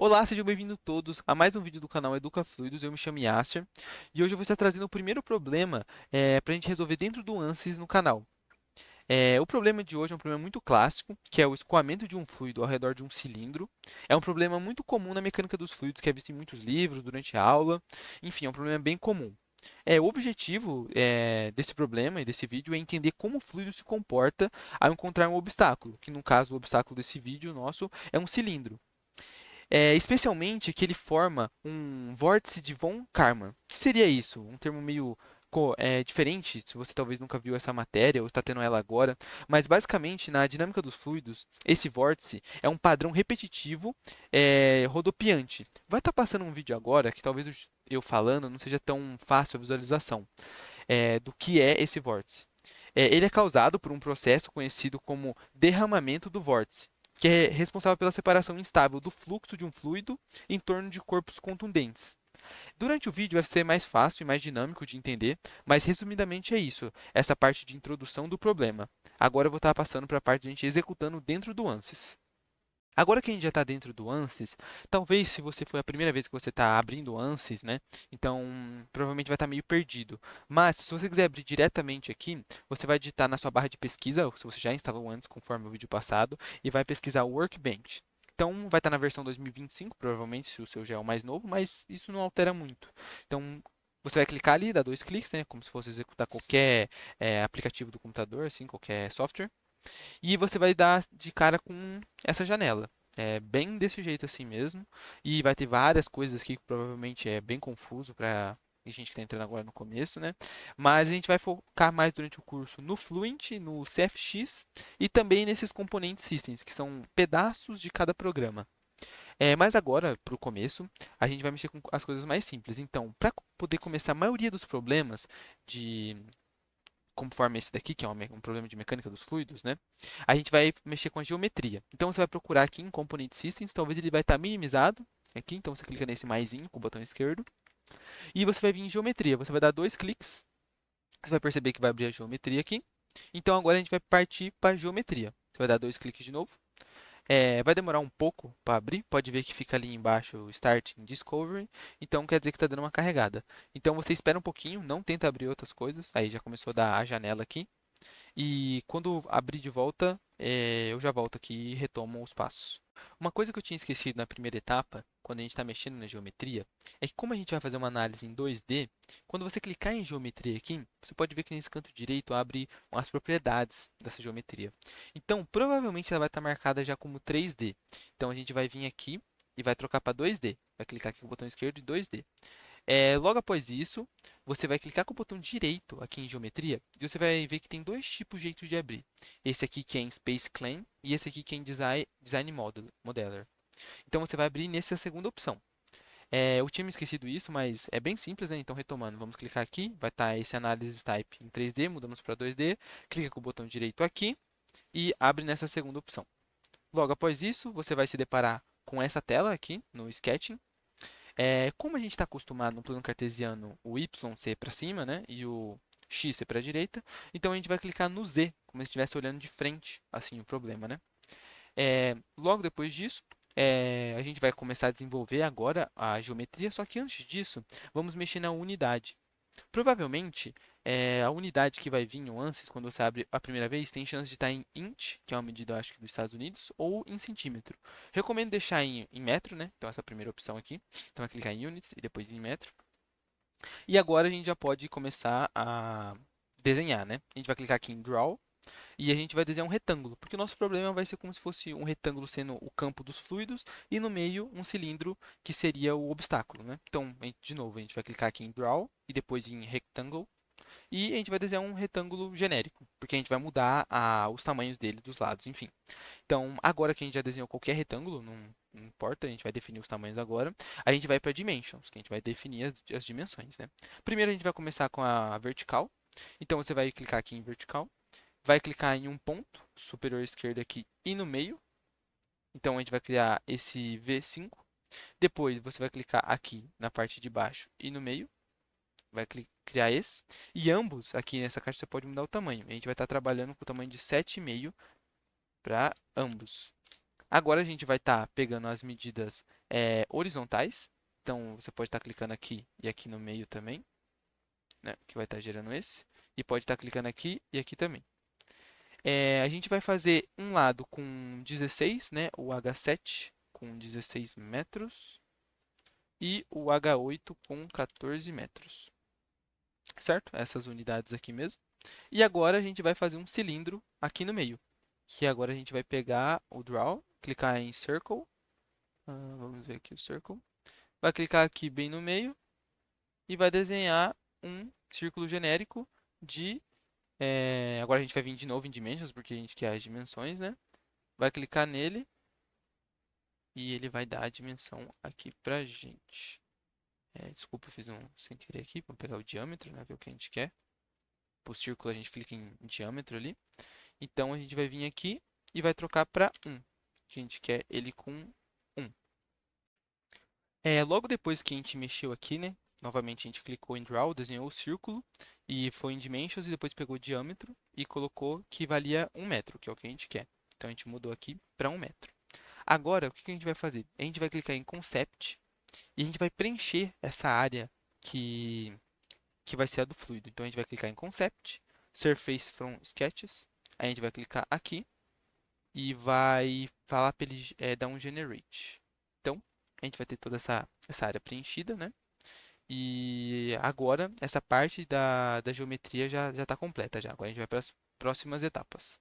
Olá, sejam bem-vindos todos a mais um vídeo do canal Educa Fluidos. Eu me chamo Yasser e hoje eu vou estar trazendo o primeiro problema para a gente resolver dentro do ANSYS no canal. O problema de hoje é um problema muito clássico, que é o escoamento de um fluido ao redor de um cilindro. É um problema muito comum na mecânica dos fluidos, que é visto em muitos livros, durante a aula. Enfim, é um problema bem comum. O objetivo desse problema e desse vídeo é entender como o fluido se comporta ao encontrar um obstáculo, que no caso o obstáculo desse vídeo nosso é um cilindro. Especialmente que ele forma um vórtice de von Karman. O que seria isso? Um termo meio diferente, se você talvez nunca viu essa matéria ou está tendo ela agora, mas basicamente na dinâmica dos fluidos, esse vórtice é um padrão repetitivo rodopiante. Vai estar passando um vídeo agora que talvez eu falando não seja tão fácil a visualização do que é esse vórtice. Ele é causado por um processo conhecido como derramamento do vórtice, que é responsável pela separação instável do fluxo de um fluido em torno de corpos contundentes. Durante o vídeo vai ser mais fácil e mais dinâmico de entender, mas resumidamente é isso, essa parte de introdução do problema. Agora eu vou estar passando para a parte de a gente executando dentro do ANSYS. Agora que a gente já está dentro do ANSYS, talvez se você foi a primeira vez que você está abrindo o ANSYS, né? Então, provavelmente vai estar meio perdido. Mas, se você quiser abrir diretamente aqui, você vai digitar na sua barra de pesquisa, ou se você já instalou antes, conforme o vídeo passado, e vai pesquisar Workbench. Então, vai estar na versão 2025, provavelmente, se o seu já é o mais novo, mas isso não altera muito. Então, você vai clicar ali, dá dois cliques, né? Como se fosse executar qualquer aplicativo do computador, assim, qualquer software. E você vai dar de cara com essa janela. É bem desse jeito assim mesmo. E vai ter várias coisas aqui que provavelmente é bem confuso para a gente que está entrando agora no começo, né? Mas a gente vai focar mais durante o curso no Fluent, no CFX e também nesses componentes systems, que são pedaços de cada programa. Mas agora, para o começo, a gente vai mexer com as coisas mais simples. Então, para poder começar a maioria dos problemas de conforme esse daqui, que é um problema de mecânica dos fluidos, né? A gente vai mexer com a geometria. Então você vai procurar aqui em Component Systems, talvez ele vai estar minimizado aqui, então você clica nesse maisinho com o botão esquerdo e você vai vir em geometria. Você vai dar dois cliques, você vai perceber que vai abrir a geometria aqui. Então agora a gente vai partir para a geometria. Você vai dar dois cliques de novo. Vai demorar um pouco para abrir, pode ver que fica ali embaixo o Start in Discovery, então quer dizer que está dando uma carregada. Então você espera um pouquinho, não tenta abrir outras coisas, aí já começou a dar a janela aqui. E quando abrir de volta, eu já volto aqui e retomo os passos. Uma coisa que eu tinha esquecido na primeira etapa, quando a gente está mexendo na geometria, é que como a gente vai fazer uma análise em 2D, quando você clicar em geometria aqui, você pode ver que nesse canto direito abre as propriedades dessa geometria. Então, provavelmente ela vai estar marcada já como 3D. Então, a gente vai vir aqui e vai trocar para 2D. Vai clicar aqui com o botão esquerdo e 2D. Logo após isso, você vai clicar com o botão direito aqui em geometria e você vai ver que tem dois tipos de jeito de abrir. Esse aqui que é em Space Clan e esse aqui que é em Design Modeler. Então você vai abrir nessa segunda opção. Eu tinha me esquecido isso, mas é bem simples, né? Então retomando, vamos clicar aqui, vai estar esse Analysis Type em 3D, mudamos para 2D, clica com o botão direito aqui e abre nessa segunda opção. Logo após isso, você vai se deparar com essa tela aqui no Sketching. Como a gente está acostumado no plano cartesiano o y ser para cima, né, e o x ser para a direita, então a gente vai clicar no z, como se estivesse olhando de frente, assim, o problema, né? Logo depois disso, a gente vai começar a desenvolver agora a geometria, só que antes disso, vamos mexer na unidade. Provavelmente, a unidade que vai vir em ANSYS, quando você abre a primeira vez, tem chance de estar em int, que é uma medida, eu acho que dos Estados Unidos, ou em centímetro. Recomendo deixar em metro, né? Então, essa é a primeira opção aqui. Então, vai clicar em units e depois em metro. E agora a gente já pode começar a desenhar, né? A gente vai clicar aqui em Draw e a gente vai desenhar um retângulo, porque o nosso problema vai ser como se fosse um retângulo sendo o campo dos fluidos e no meio um cilindro que seria o obstáculo, né? Então, de novo, a gente vai clicar aqui em Draw e depois em Rectangle e a gente vai desenhar um retângulo genérico, porque a gente vai mudar os tamanhos dele dos lados, enfim. Então, agora que a gente já desenhou qualquer retângulo, não importa, a gente vai definir os tamanhos agora. A gente vai para Dimensions, que a gente vai definir as dimensões, né? Primeiro a gente vai começar com a vertical. Então, você vai clicar aqui em vertical, vai clicar em um ponto superior esquerdo aqui e no meio. Então, a gente vai criar esse V5. Depois, você vai clicar aqui na parte de baixo e no meio. Vai criar esse. E ambos, aqui nessa caixa, você pode mudar o tamanho. A gente vai estar trabalhando com o tamanho de 7,5 para ambos. Agora a gente vai estar pegando as medidas horizontais. Então, você pode estar clicando aqui e aqui no meio também, né? Que vai estar gerando esse. E pode estar clicando aqui e aqui também. A gente vai fazer um lado com 16, né? O H7 com 16 metros e o H8 com 14 metros, certo? Essas unidades aqui mesmo. E agora a gente vai fazer um cilindro aqui no meio, que agora a gente vai pegar o Draw, clicar em Circle, vamos ver aqui o Circle, vai clicar aqui bem no meio e vai desenhar um círculo genérico de... agora a gente vai vir de novo em Dimensions, porque a gente quer as dimensões, né? Vai clicar nele e ele vai dar a dimensão aqui pra gente. Desculpa, eu fiz um sem querer aqui, para pegar o diâmetro, né? Que é o que a gente quer. Para o círculo a gente clica em diâmetro ali. Então a gente vai vir aqui e vai trocar para 1. A gente quer ele com 1. Logo depois que a gente mexeu aqui, né? Novamente a gente clicou em Draw, desenhou o círculo e foi em Dimensions e depois pegou o diâmetro e colocou que valia 1 metro, que é o que a gente quer. Então a gente mudou aqui para 1 metro. Agora, o que a gente vai fazer? A gente vai clicar em Concept e a gente vai preencher essa área que, que vai ser a do fluido. Então a gente vai clicar em Concept, Surface from Sketches, aí a gente vai clicar aqui e vai falar para ele dar um Generate. Então, a gente vai ter toda essa área preenchida, né? E agora, essa parte da geometria já está completa já. Agora a gente vai para as próximas etapas.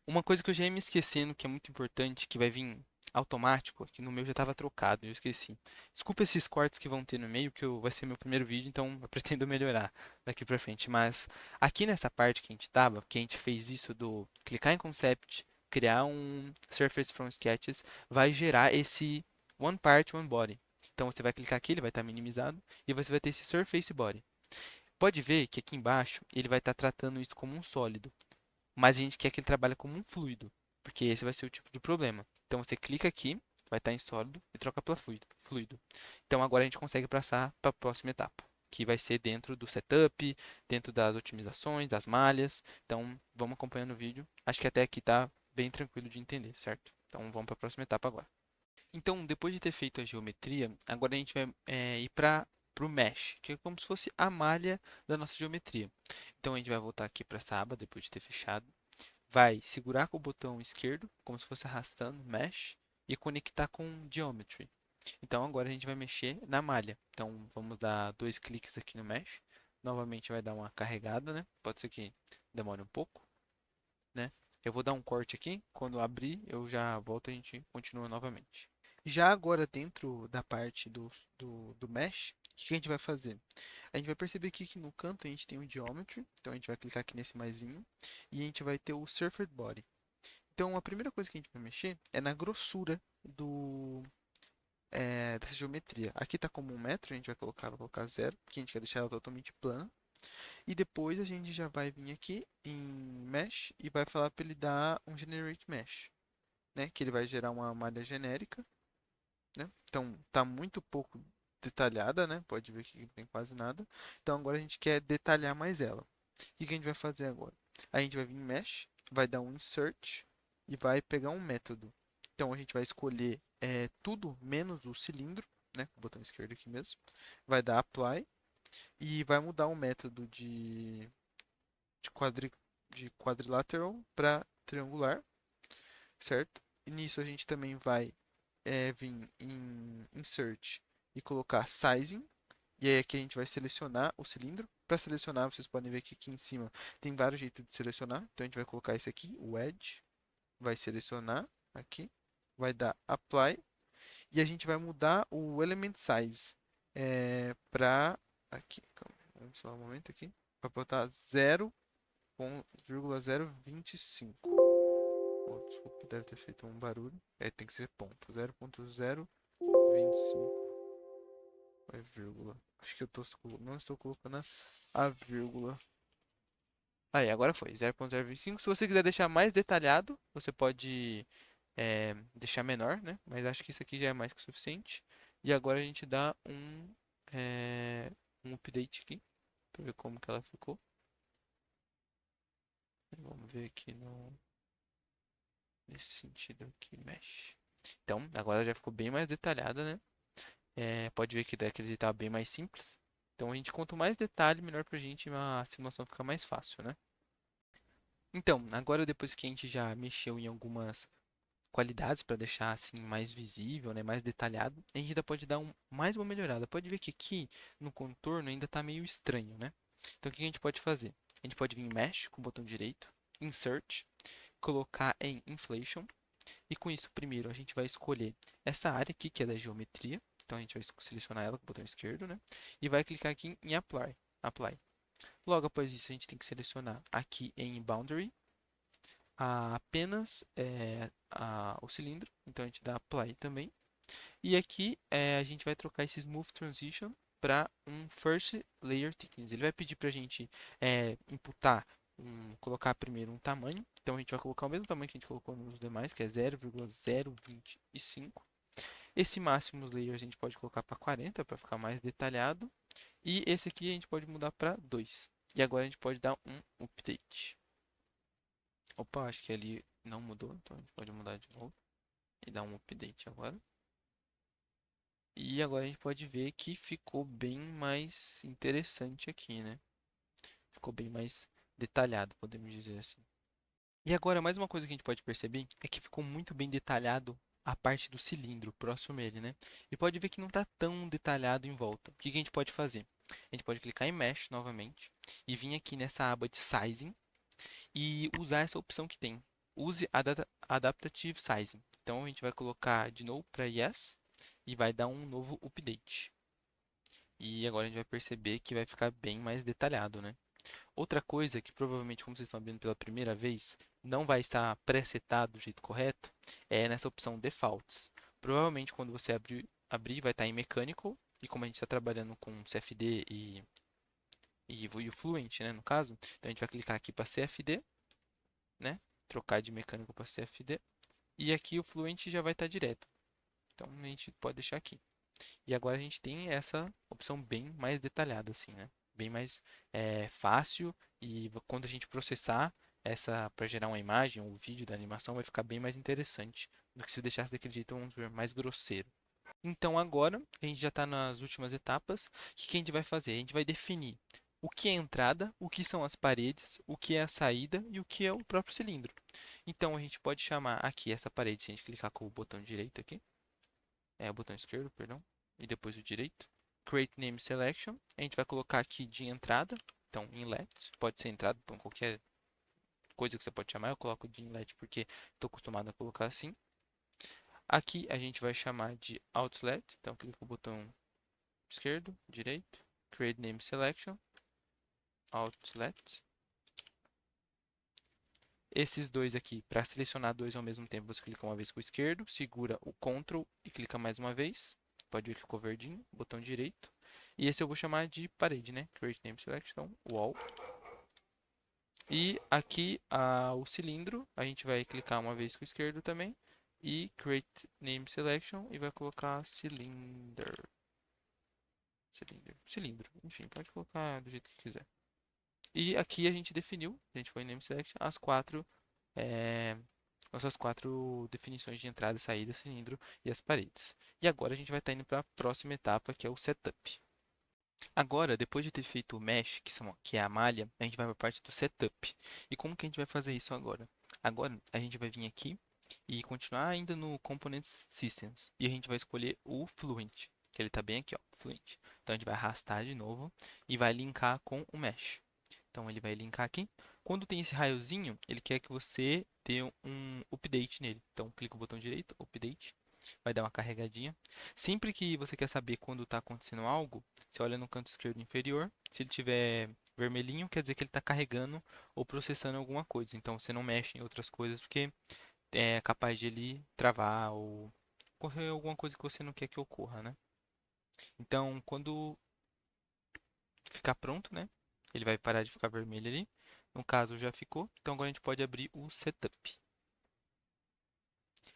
Uma coisa que eu já ia me esquecendo, que é muito importante, que vai vir automático, que no meu já estava trocado, eu esqueci. Desculpa esses cortes que vão ter no meio, que vai ser meu primeiro vídeo, então eu pretendo melhorar daqui pra frente. Mas aqui nessa parte que a gente estava, que a gente fez isso do clicar em Concept, criar um Surface from Sketches, vai gerar esse One Part, One Body. Então você vai clicar aqui, ele vai estar minimizado, e você vai ter esse Surface Body. Pode ver que aqui embaixo ele vai estar tratando isso como um sólido, mas a gente quer que ele trabalhe como um fluido, porque esse vai ser o tipo de problema. Então você clica aqui, vai estar em sólido e troca para fluido. Então agora a gente consegue passar para a próxima etapa, que vai ser dentro do setup, dentro das otimizações, das malhas. Então vamos acompanhando o vídeo. Acho que até aqui está bem tranquilo de entender, certo? Então vamos para a próxima etapa agora. Então, depois de ter feito a geometria, agora a gente vai ir para o mesh, que é como se fosse a malha da nossa geometria. Então, a gente vai voltar aqui para essa aba, depois de ter fechado. Vai segurar com o botão esquerdo, como se fosse arrastando, mesh, e conectar com geometry. Então, agora a gente vai mexer na malha. Então, vamos dar 2 cliques aqui no mesh. Novamente vai dar uma carregada, né? Pode ser que demore um pouco, né? Eu vou dar um corte aqui. Quando abrir, eu já volto e a gente continua novamente. Já agora dentro da parte do Mesh, o que a gente vai fazer? A gente vai perceber aqui que no canto a gente tem o Geometry, então a gente vai clicar aqui nesse maisinho, e a gente vai ter o Surface Body. Então a primeira coisa que a gente vai mexer é na grossura dessa geometria. Aqui está como 1 metro, a gente vai colocar 0, porque a gente quer deixar ela totalmente plana. E depois a gente já vai vir aqui em Mesh e vai falar para ele dar um Generate Mesh, né? Que ele vai gerar uma malha genérica, né? Então tá muito pouco detalhada, né? Pode ver que não tem quase nada. Então agora a gente quer detalhar mais ela. O que que a gente vai fazer agora? A gente vai vir em Mesh, vai dar um Insert e vai pegar um método. Então a gente vai escolher tudo menos o cilindro, né? Com o botão esquerdo aqui mesmo. Vai dar Apply e vai mudar o método de, quadri, de quadrilateral para triangular, certo? E nisso a gente também vai vir em Insert e colocar Sizing. E aí aqui a gente vai selecionar o cilindro. Para selecionar, vocês podem ver que aqui em cima tem vários jeitos de selecionar. Então a gente vai colocar esse aqui, o Edge. Vai selecionar aqui. Vai dar Apply. E a gente vai mudar o Element Size para... Aqui, calma, vamos só um momento aqui. Vai botar 0,025. Oh, desculpa, deve ter feito um barulho. Tem que ser ponto. 0,025. É vírgula. Acho que não estou colocando a vírgula. Aí, agora foi. 0,025. Se você quiser deixar mais detalhado, você pode deixar menor, né? Mas acho que isso aqui já é mais que o suficiente. E agora a gente dá um update aqui. Para ver como que ela ficou. Vamos ver aqui nesse sentido aqui, mesh. Então, agora já ficou bem mais detalhada, né? Pode ver que daquele estava bem mais simples. Então, a gente quanto mais detalhe, melhor para a gente a simulação ficar mais fácil, né? Então, agora depois que a gente já mexeu em algumas qualidades para deixar assim mais visível, né, mais detalhado, a gente ainda pode dar mais uma melhorada. Pode ver que aqui no contorno ainda está meio estranho, né? Então, o que a gente pode fazer? A gente pode vir em Mesh com o botão direito, Insert, colocar em Inflation. E com isso, primeiro, a gente vai escolher essa área aqui, que é da geometria. Então, a gente vai selecionar ela com o botão esquerdo, né? E vai clicar aqui em Apply. Apply. Logo após isso, a gente tem que selecionar aqui em Boundary apenas o cilindro. Então, a gente dá Apply também. E aqui a gente vai trocar esse Smooth Transition para um First Layer Thickness. Ele vai pedir para a gente imputar, colocar primeiro um tamanho. Então a gente vai colocar o mesmo tamanho que a gente colocou nos demais, que é 0,025. Esse máximo layer a gente pode colocar para 40 para ficar mais detalhado. E esse aqui a gente pode mudar para 2. E agora a gente pode dar um update. Opa, acho que ali não mudou, então a gente pode mudar de novo e dar um update agora. E agora a gente pode ver que ficou bem mais interessante aqui, né? Ficou bem mais detalhado, podemos dizer assim. E agora, mais uma coisa que a gente pode perceber é que ficou muito bem detalhado a parte do cilindro próximo a ele, né? E pode ver que não está tão detalhado em volta. O que que a gente pode fazer? A gente pode clicar em Mesh novamente e vir aqui nessa aba de Sizing e usar essa opção que tem. Use Adaptative Sizing. Então, a gente vai colocar de novo para Yes e vai dar um novo update. E agora a gente vai perceber que vai ficar bem mais detalhado, né? Outra coisa que provavelmente, como vocês estão vendo pela primeira vez, não vai estar pré-setado do jeito correto, é nessa opção Defaults. Provavelmente quando você abrir vai estar em Mechanical, e como a gente está trabalhando com CFD e o Fluent, né, no caso, então a gente vai clicar aqui para CFD, né, trocar de Mechanical para CFD, e aqui o Fluent já vai estar direto. Então a gente pode deixar aqui. E agora a gente tem essa opção bem mais detalhada, assim, né? Bem mais fácil e quando a gente processar essa para gerar uma imagem ou um vídeo da animação vai ficar bem mais interessante do que se deixasse daquele jeito, vamos ver, mais grosseiro. Então agora a gente já está nas últimas etapas. O que que a gente vai fazer? A gente vai definir o que é a entrada, o que são as paredes, o que é a saída e o que é o próprio cilindro. Então a gente pode chamar aqui essa parede, se a gente clicar com o botão direito aqui, o botão esquerdo, perdão, e depois o direito. Create Name Selection. A gente vai colocar aqui de entrada, então inlet, pode ser entrada, então qualquer coisa que você pode chamar, eu coloco de inlet porque estou acostumado a colocar assim. Aqui a gente vai chamar de outlet, então clica com o botão esquerdo, direito, Create Name Selection, outlet. Esses dois aqui, para selecionar dois ao mesmo tempo, você clica uma vez com o esquerdo, segura o Ctrl e clica mais uma vez. Pode ver que ficou verdinho, botão direito. E esse eu vou chamar de parede, né? Create Name Selection, Wall. E aqui o cilindro, a gente vai clicar uma vez com o esquerdo também. E Create Name Selection e vai colocar Cylinder. Cilindro, enfim, pode colocar do jeito que quiser. E aqui a gente definiu, a gente foi em Name Selection, é, nossas quatro definições de entrada, saída, cilindro e as paredes. E agora a gente vai estar indo para a próxima etapa, que é o setup. Agora, depois de ter feito o mesh, que é a malha, a gente vai para a parte do setup. E como que a gente vai fazer isso agora? Agora a gente vai vir aqui e continuar ainda no Components Systems. E a gente vai escolher o Fluent, que ele está bem aqui, ó, Fluent. Então a gente vai arrastar de novo e vai linkar com o mesh. Então ele vai linkar aqui. Quando tem esse raiozinho, ele quer que você dê um update nele. Então clica o botão direito, update, vai dar uma carregadinha. Sempre que você quer saber quando está acontecendo algo, você olha no canto esquerdo inferior. Se ele tiver vermelhinho, quer dizer que ele está carregando ou processando alguma coisa. Então você não mexe em outras coisas porque é capaz de ele travar ou ocorrer alguma coisa que você não quer que ocorra, né? Então quando ficar pronto, né? Ele vai parar de ficar vermelho ali. No caso, já ficou. Então, agora a gente pode abrir o setup.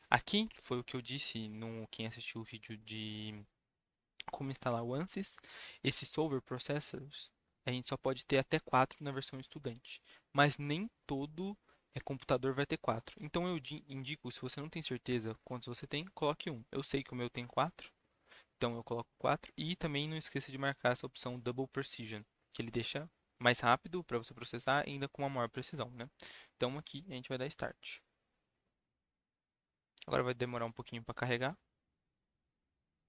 Aqui foi o que eu disse no quem assistiu o vídeo de como instalar o ANSYS. Esses Solver Processors, a gente só pode ter até 4 na versão estudante. Mas nem todo computador vai ter 4. Então eu indico, se você não tem certeza quantos você tem, coloque um. Eu sei que o meu tem 4, então eu coloco 4. E também não esqueça de marcar essa opção Double Precision, que ele deixa mais rápido para você processar, ainda com uma maior precisão, né? Então aqui a gente vai dar Start. Agora vai demorar um pouquinho para carregar.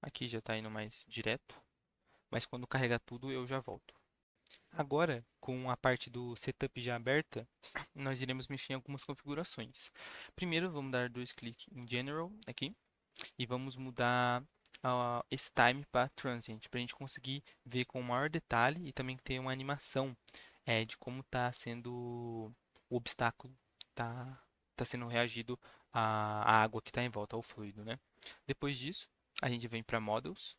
Aqui já está indo mais direto, mas quando carregar tudo eu já volto. Agora, com a parte do setup já aberta, nós iremos mexer em algumas configurações. Primeiro, vamos dar dois cliques em General aqui e vamos mudar esse time para Transient, para a gente conseguir ver com maior detalhe e também ter uma animação de como está sendo o obstáculo, tá sendo reagido à água que está em volta, ao fluido, né? Depois disso, a gente vem para Models,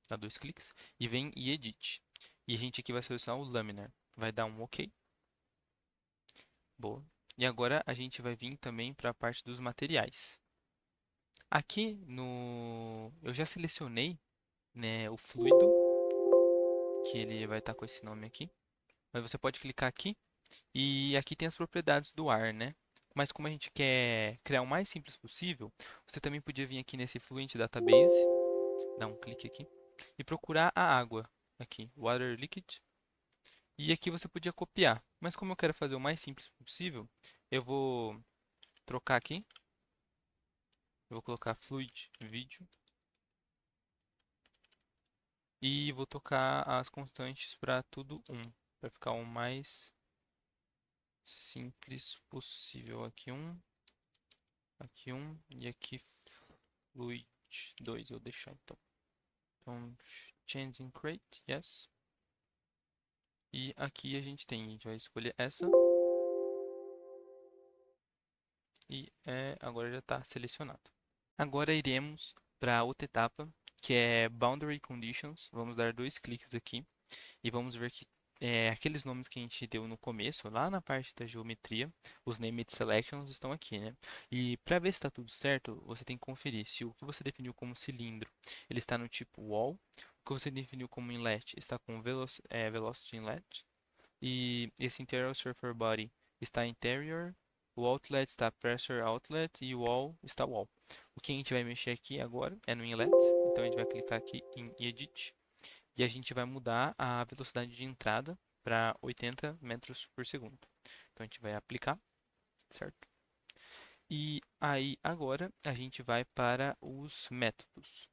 dá dois cliques, e vem em Edit. E a gente aqui vai selecionar o Laminar. Vai dar um OK. Boa. E agora a gente vai vir também para a parte dos materiais. Aqui no... Eu já selecionei, né, o fluido, que ele vai estar com esse nome aqui. Mas você pode clicar aqui e aqui tem as propriedades do ar, né? Mas como a gente quer criar o mais simples possível, você também podia vir aqui nesse Fluent Database, dar um clique aqui, e procurar a água. Aqui, Water Liquid. E aqui você podia copiar. Mas como eu quero fazer o mais simples possível, eu vou trocar aqui. Eu vou colocar Fluid Video. E vou tocar as constantes para tudo 1. Para ficar o mais simples possível. Aqui um e aqui Fluid 2. Eu vou deixar então. Então, Changing Crate, yes. E aqui a gente vai escolher essa. E agora já está selecionado. Agora iremos para outra etapa, que é Boundary Conditions. Vamos dar dois cliques aqui e vamos ver que aqueles nomes que a gente deu no começo, lá na parte da geometria, os Named Selections estão aqui, né? E para ver se está tudo certo, você tem que conferir se o que você definiu como cilindro, ele está no tipo Wall, o que você definiu como Inlet está com Velocity Inlet, e esse Interior Surfer Body está Interior, o Outlet está Pressure Outlet e o Wall está Wall. O que a gente vai mexer aqui agora é no Inlet, então a gente vai clicar aqui em Edit e a gente vai mudar a velocidade de entrada para 80 metros por segundo. Então a gente vai aplicar, certo? E aí agora a gente vai para os métodos.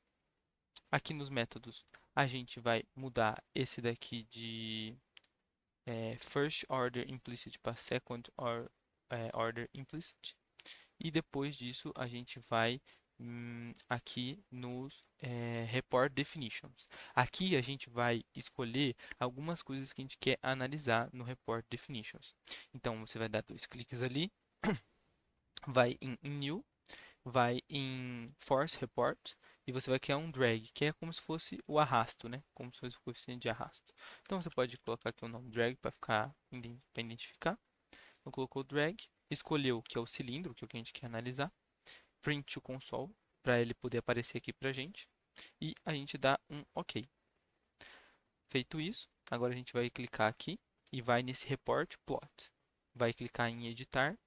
Aqui nos métodos a gente vai mudar esse daqui de First Order Implicit para Second Order Implicit. E depois disso a gente vai aqui nos Report Definitions. Aqui a gente vai escolher algumas coisas que a gente quer analisar no Report Definitions. Então você vai dar dois cliques ali, vai em New, vai em Force Report e você vai criar um drag, que é como se fosse o arrasto, né? Como se fosse o coeficiente de arrasto. Então você pode colocar aqui o nome drag para para identificar. Então colocou drag, escolheu que é o cilindro, que é o que a gente quer analisar, print to console, para ele poder aparecer aqui para a gente, e a gente dá um OK. Feito isso, agora a gente vai clicar aqui e vai nesse report plot. Vai clicar em editar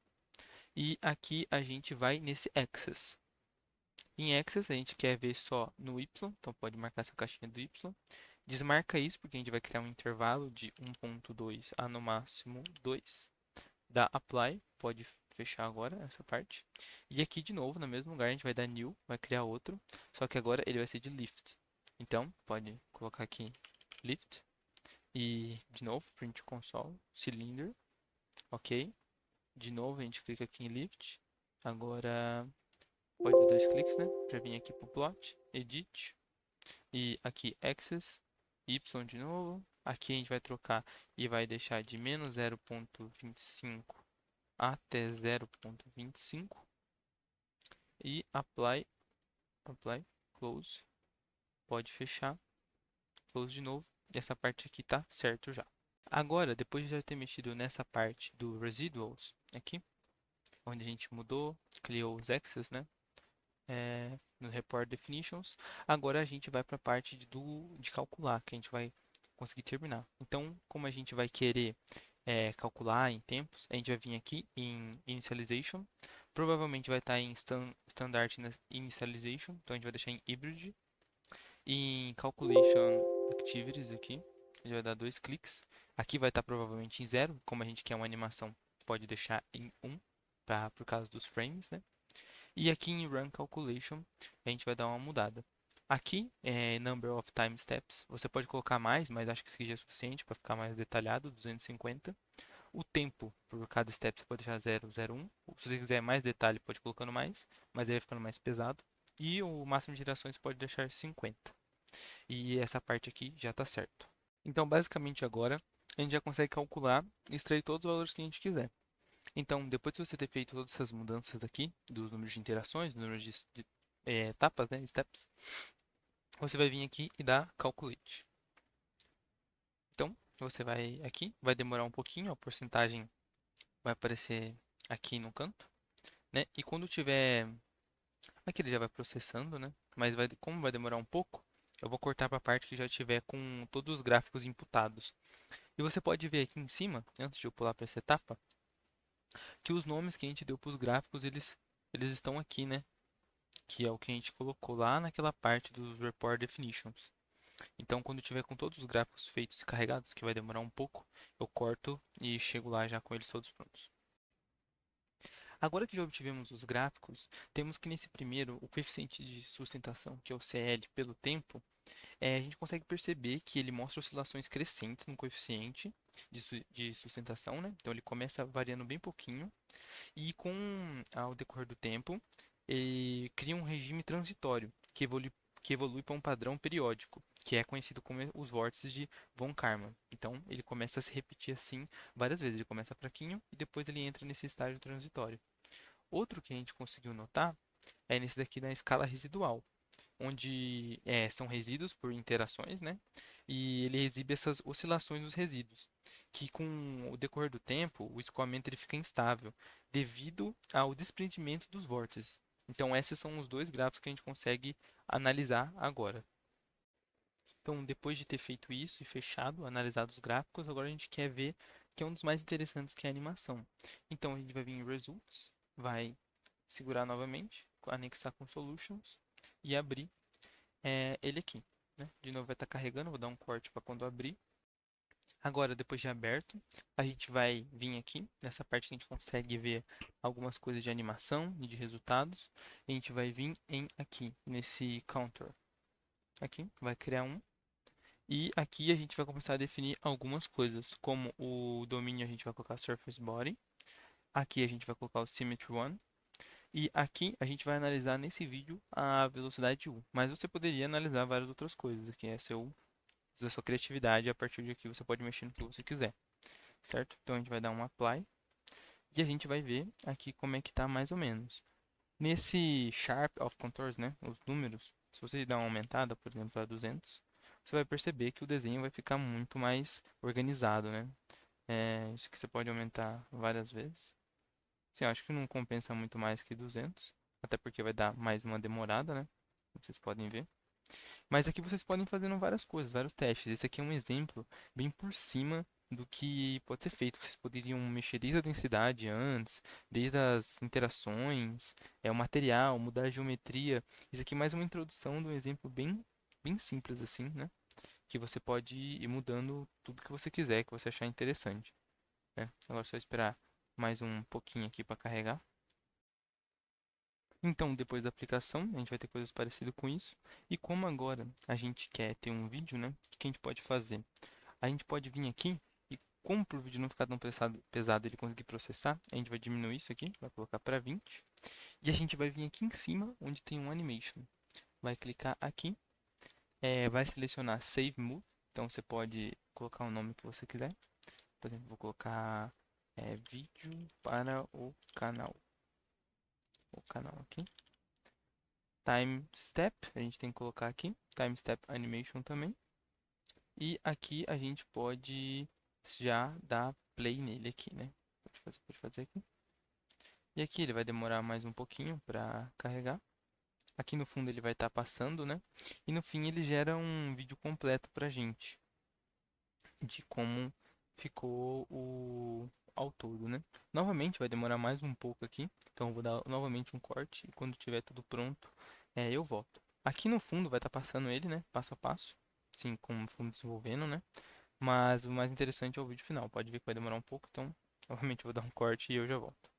e aqui a gente vai nesse axis. Em axis a gente quer ver só no y, então pode marcar essa caixinha do y. Desmarca isso porque a gente vai criar um intervalo de 1.2 a no máximo 2. Dá apply, pode fechar agora essa parte. E aqui de novo, no mesmo lugar, a gente vai dar new, vai criar outro, só que agora ele vai ser de lift. Então, pode colocar aqui lift e de novo print console, cylinder, ok. De novo a gente clica aqui em lift. Agora pode dar dois cliques, né, para vir aqui para o plot, edit e aqui axis, y de novo. Aqui a gente vai trocar e vai deixar de menos 0.25 até 0.25 e apply, close, pode fechar, close de novo, e essa parte aqui tá certo já. Agora, depois de já ter mexido nessa parte do residuals aqui, onde a gente mudou, criou os axes, né, no report definitions, agora a gente vai para a parte de calcular, que a gente vai conseguir terminar. Então, como a gente vai querer calcular em tempos, a gente vai vir aqui em Initialization. Provavelmente vai estar em Standard Initialization, então a gente vai deixar em Hybrid. Em Calculation Activities aqui, a gente vai dar 2 cliques. Aqui vai estar provavelmente em 0, como a gente quer uma animação, pode deixar em 1, por causa dos frames, né? E aqui em Run Calculation, a gente vai dar uma mudada. Aqui, Number of Time Steps, você pode colocar mais, mas acho que isso aqui já é suficiente para ficar mais detalhado, 250. O tempo por cada step você pode deixar 0, 0, 1. Se você quiser mais detalhe, pode ir colocando mais, mas aí vai ficando mais pesado. E o máximo de gerações pode deixar 50. E essa parte aqui já está certo. Então, basicamente agora, a gente já consegue calcular e extrair todos os valores que a gente quiser. Então, depois de você ter feito todas essas mudanças aqui, do número de interações, do número de etapas, né, steps, você vai vir aqui e dar Calculate. Então, você vai aqui, vai demorar um pouquinho, a porcentagem vai aparecer aqui no canto, né? E quando tiver... Aqui ele já vai processando, né? Mas como vai demorar um pouco, eu vou cortar para a parte que já tiver com todos os gráficos imputados. E você pode ver aqui em cima, antes de eu pular para essa etapa, que os nomes que a gente deu para os gráficos, eles estão aqui, né? Que é o que a gente colocou lá naquela parte dos Report Definitions. Então, quando tiver com todos os gráficos feitos e carregados, que vai demorar um pouco, eu corto e chego lá já com eles todos prontos. Agora que já obtivemos os gráficos, temos que nesse primeiro, o coeficiente de sustentação, que é o CL pelo tempo, a gente consegue perceber que ele mostra oscilações crescentes no coeficiente de sustentação, né? Então ele começa variando bem pouquinho e ao decorrer do tempo, ele cria um regime transitório que evolui para um padrão periódico, que é conhecido como os vórtices de von Karman. Então ele começa a se repetir assim várias vezes. Ele começa fraquinho e depois ele entra nesse estágio transitório. Outro que a gente conseguiu notar é nesse daqui da escala residual, onde são resíduos por interações, né? E ele exibe essas oscilações dos resíduos, que com o decorrer do tempo, o escoamento ele fica instável, devido ao desprendimento dos vórtices. Então, esses são os dois gráficos que a gente consegue analisar agora. Então, depois de ter feito isso e fechado, analisado os gráficos, agora a gente quer ver que é um dos mais interessantes, que é a animação. Então, a gente vai vir em Results, vai segurar novamente, anexar com Solutions e abrir ele aqui, né? De novo vai estar carregando, vou dar um corte para quando abrir. Agora, depois de aberto, a gente vai vir aqui, nessa parte que a gente consegue ver algumas coisas de animação e de resultados. A gente vai vir aqui, nesse counter. Aqui, vai criar um. E aqui a gente vai começar a definir algumas coisas, como o domínio a gente vai colocar Surface Body. Aqui a gente vai colocar o Symmetry One. E aqui a gente vai analisar nesse vídeo a velocidade U. Mas você poderia analisar várias outras coisas, que é da sua criatividade. A partir de aqui você pode mexer no que você quiser, certo? Então a gente vai dar um Apply e a gente vai ver aqui como é que está mais ou menos. Nesse Sharp of Contours, né, os números, se você dar uma aumentada, por exemplo, para 200, você vai perceber que o desenho vai ficar muito mais organizado, né? Isso que você pode aumentar várias vezes. Sim, eu acho que não compensa muito mais que 200, até porque vai dar mais uma demorada, né? Como vocês podem ver. Mas aqui vocês podem fazer várias coisas, vários testes. Esse aqui é um exemplo bem por cima do que pode ser feito. Vocês poderiam mexer desde a densidade antes, desde as interações, o material, mudar a geometria. Isso aqui é mais uma introdução de um exemplo bem simples assim, né? Que você pode ir mudando tudo que você quiser, que você achar interessante, né? Agora é só esperar mais um pouquinho aqui para carregar. Então, depois da aplicação, a gente vai ter coisas parecidas com isso. E como agora a gente quer ter um vídeo, né? O que a gente pode fazer? A gente pode vir aqui e, como para o vídeo não ficar tão pesado ele conseguir processar, a gente vai diminuir isso aqui, vai colocar para 20. E a gente vai vir aqui em cima, onde tem um Animation. Vai clicar aqui, vai selecionar Save Move. Então, você pode colocar o nome que você quiser. Por exemplo, vou colocar vídeo para o canal. O canal aqui. Time Step, a gente tem que colocar aqui. Time Step Animation também. E aqui a gente pode já dar play nele aqui, né? Pode fazer aqui. E aqui ele vai demorar mais um pouquinho para carregar. Aqui no fundo ele vai estar passando, né? E no fim ele gera um vídeo completo pra gente de como ficou ao todo, né? Novamente vai demorar mais um pouco aqui, então eu vou dar novamente um corte e quando tiver tudo pronto, eu volto. Aqui no fundo vai estar passando ele, né? Passo a passo, assim como fomos desenvolvendo, né? Mas o mais interessante é o vídeo final. Pode ver que vai demorar um pouco, então novamente eu vou dar um corte e eu já volto.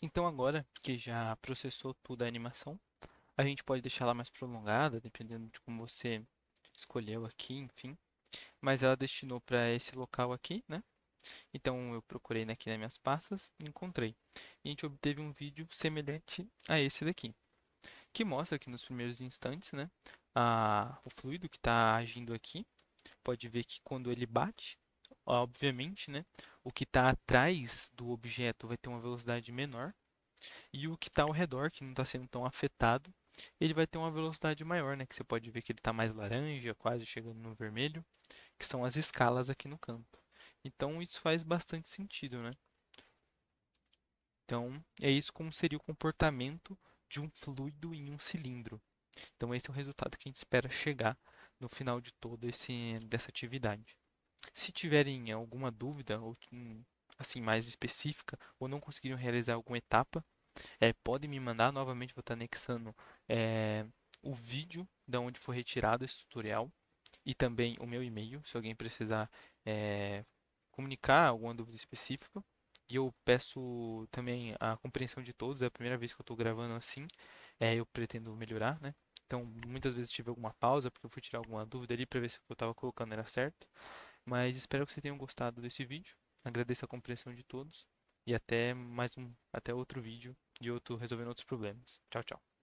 Então agora que já processou toda a animação, a gente pode deixar ela mais prolongada, dependendo de como você escolheu aqui, enfim. Mas ela destinou para esse local aqui, né? Então eu procurei aqui nas minhas pastas e encontrei. E a gente obteve um vídeo semelhante a esse daqui, que mostra que nos primeiros instantes, né, o fluido que está agindo aqui, pode ver que quando ele bate, obviamente, né, o que está atrás do objeto vai ter uma velocidade menor e o que está ao redor, que não está sendo tão afetado, ele vai ter uma velocidade maior, né, que você pode ver que ele está mais laranja, quase chegando no vermelho, que são as escalas aqui no canto. Então isso faz bastante sentido, né? Então é isso como seria o comportamento de um fluido em um cilindro. Então esse é o resultado que a gente espera chegar no final de toda dessa atividade. Se tiverem alguma dúvida ou assim mais específica ou não conseguiram realizar alguma etapa, podem me mandar. Novamente vou estar anexando é, o vídeo da onde foi retirado esse tutorial e também o meu e-mail, se alguém precisar é, comunicar alguma dúvida específica. E eu peço também a compreensão de todos, é a primeira vez que eu estou gravando assim, eu pretendo melhorar, né? Então, muitas vezes tive alguma pausa, porque eu fui tirar alguma dúvida ali para ver se o que eu estava colocando era certo. Mas espero que vocês tenham gostado desse vídeo. Agradeço a compreensão de todos. E até outro vídeo de outro resolvendo outros problemas. Tchau, tchau.